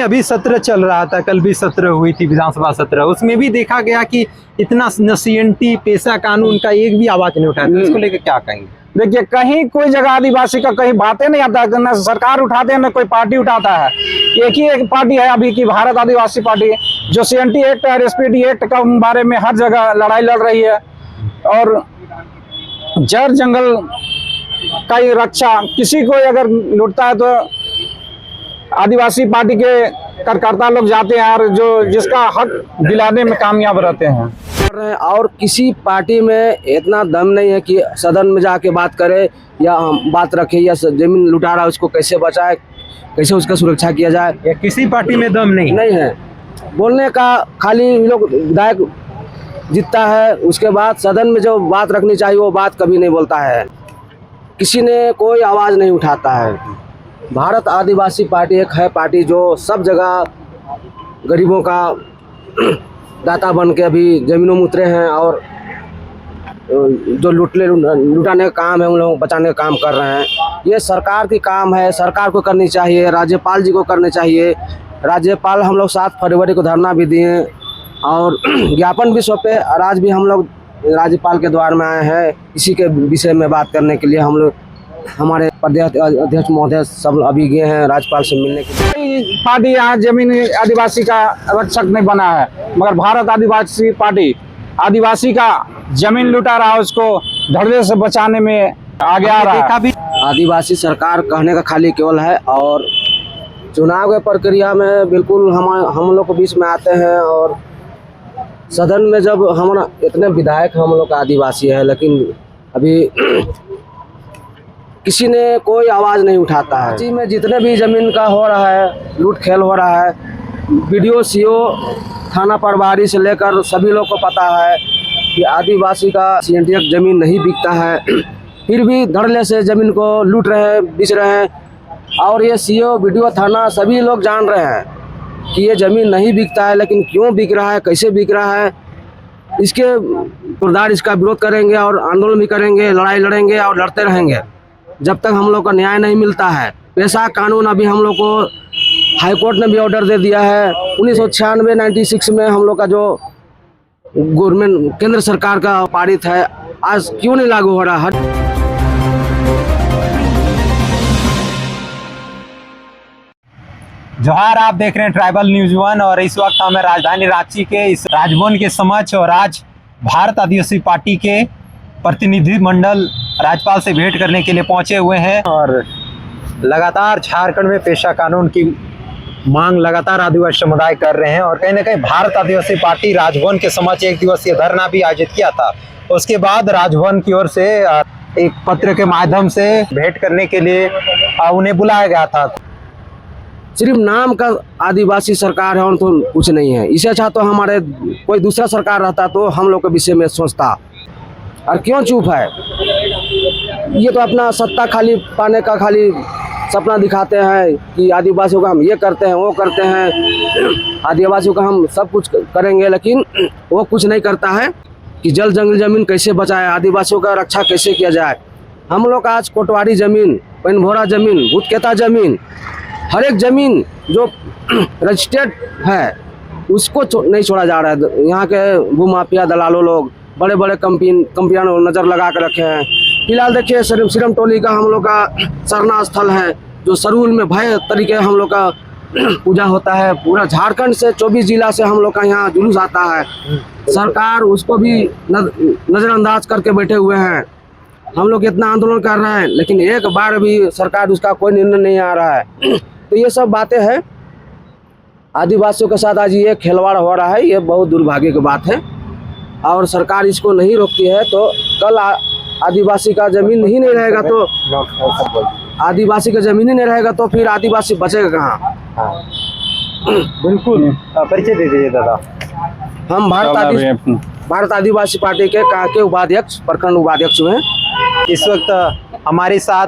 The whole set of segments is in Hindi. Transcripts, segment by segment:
अभी सत्र चल रहा था, कल भी सत्र हुई थी विधानसभा सत्र, उसमें भी देखा गया कि इतना CNT पेशा कानून का एक भी आवाज नहीं उठाया। तो इसको लेकर क्या कहेंगे? देखिए, कहीं कोई जगह आदिवासी का कहीं बातें नहीं आता है, न सरकार उठाते हैं न कोई पार्टी उठाता है। एक पार्टी है अभी की भारत आदिवासी पार्टी, जो CNT एक्ट और SPD एक्ट का बारे में हर जगह लड़ाई लड़ रही है। और जड़ जंगल का ये रक्षा किसी को अगर लूटता है तो आदिवासी पार्टी के कार्यकर्ता लोग जाते हैं और जो जिसका हक दिलाने में कामयाब रहते हैं। और किसी पार्टी में इतना दम नहीं है कि सदन में जाके बात करे या हम बात रखे या जमीन लुटा रहा है उसको कैसे बचाए, कैसे उसका सुरक्षा किया जाए। या किसी पार्टी में दम नहीं है बोलने का। खाली लोग विधायक जीतता है, उसके बाद सदन में जो बात रखनी चाहिए वो बात कभी नहीं बोलता है, किसी ने कोई आवाज़ नहीं उठाता है। भारत आदिवासी पार्टी एक है पार्टी जो सब जगह गरीबों का दाता बन के अभी जमीनों में उतरे हैं और जो लुटाने का काम है उन लोगों को बचाने का काम कर रहे हैं। ये सरकार की काम है, सरकार को करनी चाहिए, राज्यपाल जी को करनी चाहिए। राज्यपाल हम लोग 7 फरवरी को धरना भी दिए और ज्ञापन भी सौंपे और आज भी हम लोग राज्यपाल के द्वार में आए हैं इसी के विषय में बात करने के लिए। हम लोग हमारे प्रदेश अध्यक्ष महोदय सब अभी गए हैं राज्यपाल से मिलने के लिए। पार्टी यहाँ जमीन आदिवासी का रक्षक नहीं बना है, मगर भारत आदिवासी पार्टी आदिवासी का जमीन लुटा रहा है, उसको धड़ल्ले से बचाने में आगे आ रहा है। आदिवासी सरकार कहने का खाली केवल है और चुनाव के प्रक्रिया में बिल्कुल हम लोग को बीच में आते हैं और सदन में जब हम इतने विधायक हम लोग का आदिवासी है, लेकिन अभी किसी ने कोई आवाज़ नहीं उठाता है। जी में जितने भी ज़मीन का हो रहा है, लूट खेल हो रहा है, BDO CO थाना प्रभारी से लेकर सभी लोग को पता है कि आदिवासी का CNT ज़मीन नहीं बिकता है, फिर भी धड़ल्ले से ज़मीन को लूट रहे हैं, बेच रहे हैं। और ये CO BDO थाना सभी लोग जान रहे हैं कि ये ज़मीन नहीं बिकता है, लेकिन क्यों बिक रहा है, कैसे बिक रहा है, इसके पुरदार इसका विरोध करेंगे और आंदोलन भी करेंगे, लड़ाई लड़ेंगे और लड़ते रहेंगे जब तक हम लोग का न्याय नहीं मिलता है। पेशा कानून अभी हम लोग को हाईकोर्ट ने भी ऑर्डर दे दिया है। 1996 में हम लोग का जो गवर्नमेंट केंद्र सरकार का पारित है, आज क्यों नहीं लागू हो रहा है? जोहार, आप देख रहे हैं ट्राइबल न्यूज 1 और इस वक्त हमें राजधानी रांची के इस राजभवन के समक्ष और आज भारत आदिवासी पार्टी के प्रतिनिधि मंडल राज्यपाल से भेंट करने के लिए पहुंचे हुए हैं। और लगातार झारखंड में पेशा कानून की मांग लगातार आदिवासी समुदाय कर रहे हैं और कहीं ना कहीं भारत आदिवासी पार्टी राजभवन के समक्ष 1 दिवसीय धरना भी आयोजित किया था। उसके बाद राजभवन की ओर से एक पत्र के माध्यम से भेंट करने के लिए उन्हें बुलाया गया था। सिर्फ नाम का आदिवासी सरकार है और तो कुछ नहीं है। इससे अच्छा तो हमारे कोई दूसरा सरकार रहता तो हम लोग के विषय में सोचता। और क्यों चुप है? ये तो अपना सत्ता खाली पाने का खाली सपना दिखाते हैं कि आदिवासियों का हम ये करते हैं, वो करते हैं, आदिवासियों का हम सब कुछ करेंगे, लेकिन वो कुछ नहीं करता है कि जल जंगल जमीन कैसे बचाए, आदिवासियों का रक्षा कैसे किया जाए। हम लोग आज कोटवारी जमीन, पेनभोरा जमीन, भूतकेता जमीन, हर एक जमीन जो रजिस्टर्ड है उसको नहीं छोड़ा जा रहा है। यहाँ के भूमाफिया दलालों लोग बड़े बड़े कंपनियां नज़र लगा कर रखे हैं। फिलहाल देखिए सिरम टोली का हम लोग का सरना स्थल है जो सरूल में भय तरीके हम लोग का पूजा होता है। पूरा झारखंड से 24 जिला से हम लोग का यहाँ जुलूस आता है। सरकार उसको भी नज़रअंदाज करके बैठे हुए हैं। हम लोग इतना आंदोलन कर रहे हैं लेकिन एक बार भी सरकार उसका कोई निर्णय नहीं आ रहा है। तो ये सब बातें हैं। आदिवासियों के साथ आज ये खिलवाड़ हो रहा है, ये बहुत दुर्भाग्य की बात है और सरकार इसको नहीं रोकती है तो कल आदिवासी का जमीन ही नहीं रहेगा तो आदिवासी का जमीन ही नहीं रहेगा तो फिर आदिवासी बचेगा कहाँ? बिल्कुल, परिचय दे दीजिए दादा। हम भारत आदिवासी पार्टी के काके उपाध्यक्ष, प्रखंड उपाध्यक्ष हैं। इस वक्त हमारे साथ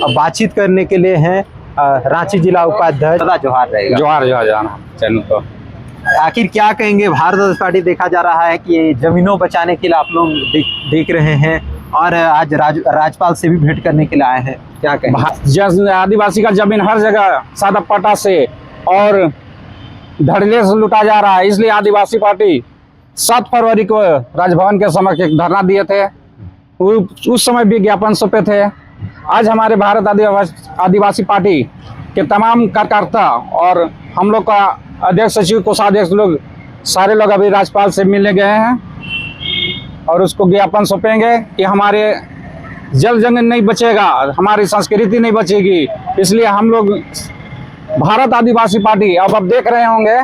बातचीत करने के लिए हैं रांची जिला उपाध्यक्ष दादा। जोहार रहेगा। जोहार चैनल को। आखिर क्या कहेंगे? भारत आदिवासी पार्टी देखा जा रहा है कि जमीनों बचाने के लिए आप लोग देख रहे हैं और आज राज्यपाल से भी भेंट करने के लिए आए हैं, क्या कहेंगे? आदिवासी का जमीन हर जगह सादा पट्टा से और धड़ल्ले से लूटा जा रहा है। इसलिए आदिवासी पार्टी 7 फरवरी को राजभवन के समक्ष एक धरना दिए थे। उस समय भी ज्ञापन सौंपे थे। आज हमारे भारत आदिवासी पार्टी के तमाम कार्यकर्ता और हम लोग का अध्यक्ष सचिव कोषाध्यक्ष लोग सारे लोग अभी राज्यपाल से मिलने गए हैं और उसको ज्ञापन सौंपेंगे कि हमारे जल जंगल नहीं बचेगा, हमारी संस्कृति नहीं बचेगी। इसलिए हम लोग भारत आदिवासी पार्टी अब देख रहे होंगे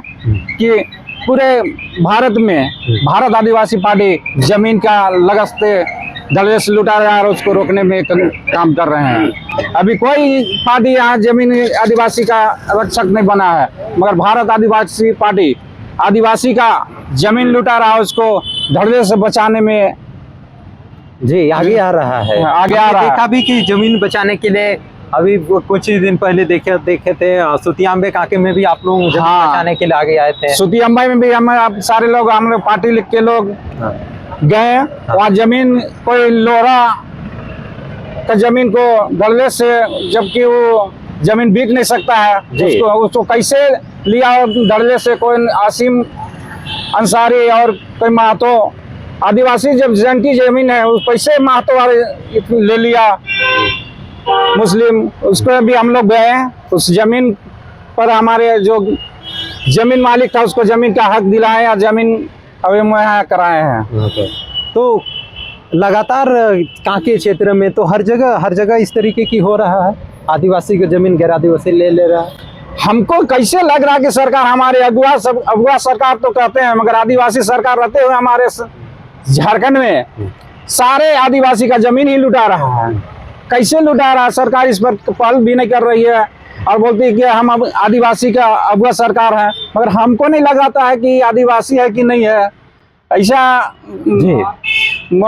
कि पूरे भारत में भारत आदिवासी पार्टी जमीन का लगस्ते दलदल से लुटा रहा है और उसको रोकने में काम कर रहे हैं। अभी कोई पार्टी यहाँ जमीन आदिवासी का रक्षक नहीं बना है, मगर भारत आदिवासी पार्टी आदिवासी का जमीन लुटा रहा है, उसको धड़ल्ले से बचाने में जी आगे आ रहा है। आगे आ रहा है। देखा भी कि जमीन बचाने के लिए अभी कुछ ही दिन पहले देखे थे सुतियांबे काके में भी आप लोग जमीन बचाने के लिए आगे आए थे। सुतियांबे में भी हम सारे लोग, हम लोग पार्टी लिख के लोग गए। वहाँ जमीन कोई लोहरा का जमीन को धड़ल्ले से, जबकि वो जमीन बिक नहीं सकता है, उसको कैसे लिया धड़ल्ले से कोई आसिम अंसारी और कोई महतो आदिवासी जब जिनकी जमीन है उस पैसे महतो वाले ले लिया मुस्लिम, उसको भी हम लोग गए। उस जमीन पर हमारे जो जमीन मालिक था उसको जमीन का हक दिलाए और जमीन अभी मुहैया कराए हैं। तो लगातार कांके क्षेत्र में तो हर जगह इस तरीके की हो रहा है, आदिवासी की जमीन गैर आदिवासी ले रहा है। हमको कैसे लग रहा है कि सरकार हमारे अगुआ सरकार तो कहते हैं, मगर आदिवासी सरकार रहते हुए हमारे झारखंड में सारे आदिवासी का जमीन ही लुटा रहा है। कैसे लुटा रहा है? सरकार इस पर पहल भी नहीं कर रही है और बोलती है कि हम अब आदिवासी का अगुआ सरकार है, मगर हमको नहीं लगाता है कि आदिवासी है कि नहीं है। ऐसा जी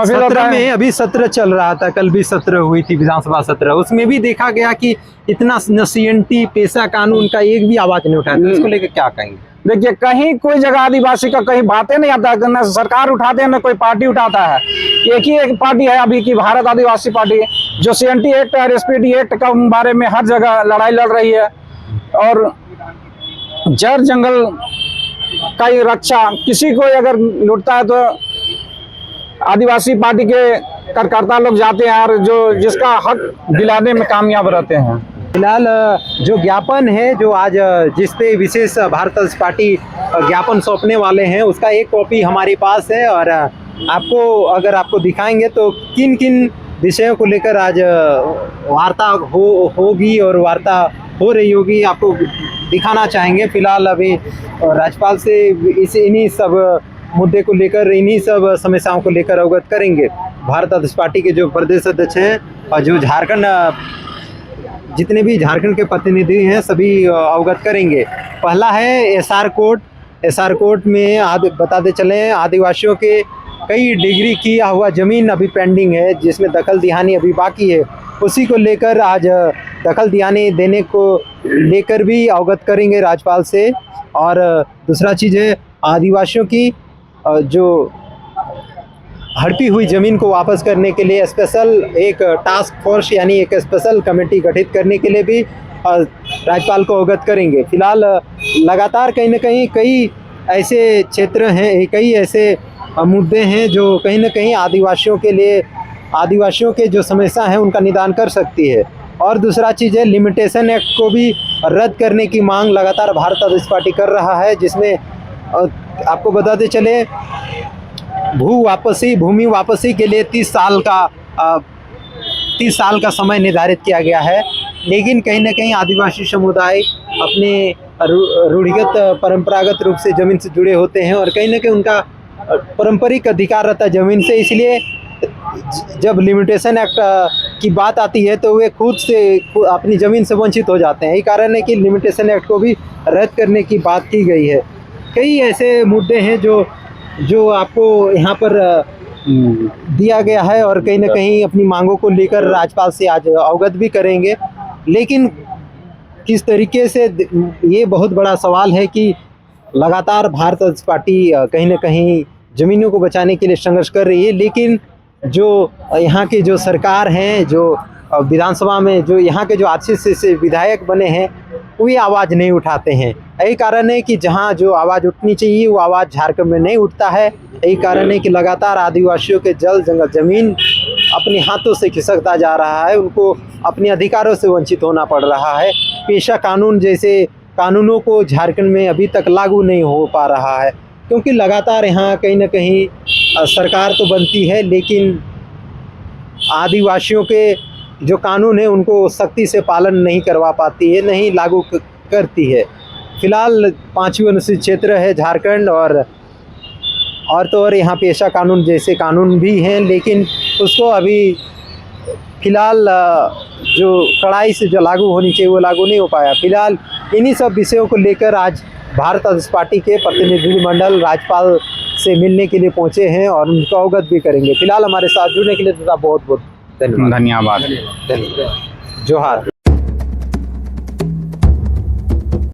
सत्र में अभी सत्र चल रहा था, कल भी सत्र हुई थी विधानसभा सत्र, उसमें भी देखा गया कि इतना CNT पेशा कानून का एक भी आवाज नहीं उठाया। इसको लेकर क्या कहेंगे? देखिए, कहीं कोई जगह आदिवासी का कहीं बातें नहीं आता है, न सरकार उठाते हैं न कोई पार्टी उठाता है। एक पार्टी है अभी की भारत आदिवासी पार्टी, जो CNT एक्ट और SPD एक्ट का बारे में हर जगह लड़ाई लड़ रही है और जड़ जंगल का ही रक्षा किसी को अगर लुटता है तो आदिवासी पार्टी के कार्यकर्ता लोग जाते हैं और जो जिसका हक दिलाने में कामयाब रहते हैं। फिलहाल जो ज्ञापन है, जो आज जिस पे विशेष भारत आदिवासी पार्टी ज्ञापन सौंपने वाले हैं, उसका एक कॉपी हमारे पास है और आपको दिखाएंगे तो किन किन विषयों को लेकर आज वार्ता होगी और वार्ता हो रही होगी, आपको दिखाना चाहेंगे। फिलहाल अभी राज्यपाल से इन्हीं सब मुद्दे को लेकर, इन्हीं सब समस्याओं को लेकर अवगत करेंगे। भारत आदिवासी पार्टी के जो प्रदेश अध्यक्ष हैं और जो जितने भी झारखंड के प्रतिनिधि हैं सभी अवगत करेंगे। पहला है SR कोर्ट में बताते चले आदिवासियों के कई डिग्री किया हुआ जमीन अभी पेंडिंग है, जिसमें दखल दिहानी अभी बाकी है। उसी को लेकर आज दखल दिहानी देने को लेकर भी अवगत करेंगे राज्यपाल से। और दूसरा चीज़ है आदिवासियों की जो हड़पी हुई ज़मीन को वापस करने के लिए स्पेशल एक टास्क फोर्स यानी एक स्पेशल कमेटी गठित करने के लिए भी राज्यपाल को अवगत करेंगे। फिलहाल लगातार कहीं न कहीं कई ऐसे क्षेत्र हैं, कई ऐसे मुद्दे हैं जो कहीं न कहीं आदिवासियों के जो समस्या हैं उनका निदान कर सकती है। और दूसरा चीज़ है लिमिटेशन एक्ट को भी रद्द करने की मांग लगातार भारत आदिवासी पार्टी कर रहा है, जिसमें आपको बताते चले भूमि वापसी के लिए 30 साल का समय निर्धारित किया गया है। लेकिन कहीं न कहीं आदिवासी समुदाय अपने रूढ़िगत परंपरागत रूप से ज़मीन से जुड़े होते हैं और कहीं न कहीं उनका पारंपरिक अधिकार रहता है ज़मीन से। इसलिए जब लिमिटेशन एक्ट की बात आती है तो वे खुद से अपनी ज़मीन से वंचित हो जाते हैं। यही कारण है कि लिमिटेशन एक्ट को भी रद्द करने की बात की गई है। कई ऐसे मुद्दे हैं जो आपको यहाँ पर दिया गया है और कहीं न कहीं अपनी मांगों को लेकर राज्यपाल से आज अवगत भी करेंगे। लेकिन किस तरीके से, ये बहुत बड़ा सवाल है कि लगातार भारत आदिवासी पार्टी कहीं न कहीं ज़मीनों को बचाने के लिए संघर्ष कर रही है, लेकिन जो यहाँ के जो सरकार हैं, जो विधानसभा में जो यहाँ के जो अच्छे से विधायक बने हैं, वे आवाज़ नहीं उठाते हैं। यही कारण है कि जहां जो आवाज़ उठनी चाहिए वो आवाज़ झारखंड में नहीं उठता है। यही कारण है कि लगातार आदिवासियों के जल जंगल ज़मीन अपने हाथों से खिसकता जा रहा है, उनको अपने अधिकारों से वंचित होना पड़ रहा है। पेशा कानून जैसे कानूनों को झारखंड में अभी तक लागू नहीं हो पा रहा है, क्योंकि लगातार यहाँ कहीं ना कहीं सरकार तो बनती है लेकिन आदिवासियों के जो कानून है उनको सख्ती से पालन नहीं करवा पाती है, नहीं लागू करती है। फिलहाल 5वीं अनुसूचित क्षेत्र है झारखंड और तो और यहाँ पेशा कानून जैसे कानून भी हैं, लेकिन उसको अभी फिलहाल जो कड़ाई से जो लागू होनी चाहिए वो लागू नहीं हो पाया। फिलहाल इन्हीं सब विषयों को लेकर आज भारत आदिवासी पार्टी के प्रतिनिधिमंडल राज्यपाल से मिलने के लिए पहुंचे हैं और उनको अवगत भी करेंगे। फिलहाल हमारे साथ जुड़ने के लिए बहुत बहुत धन्यवाद। धन्यवाद। जोहार।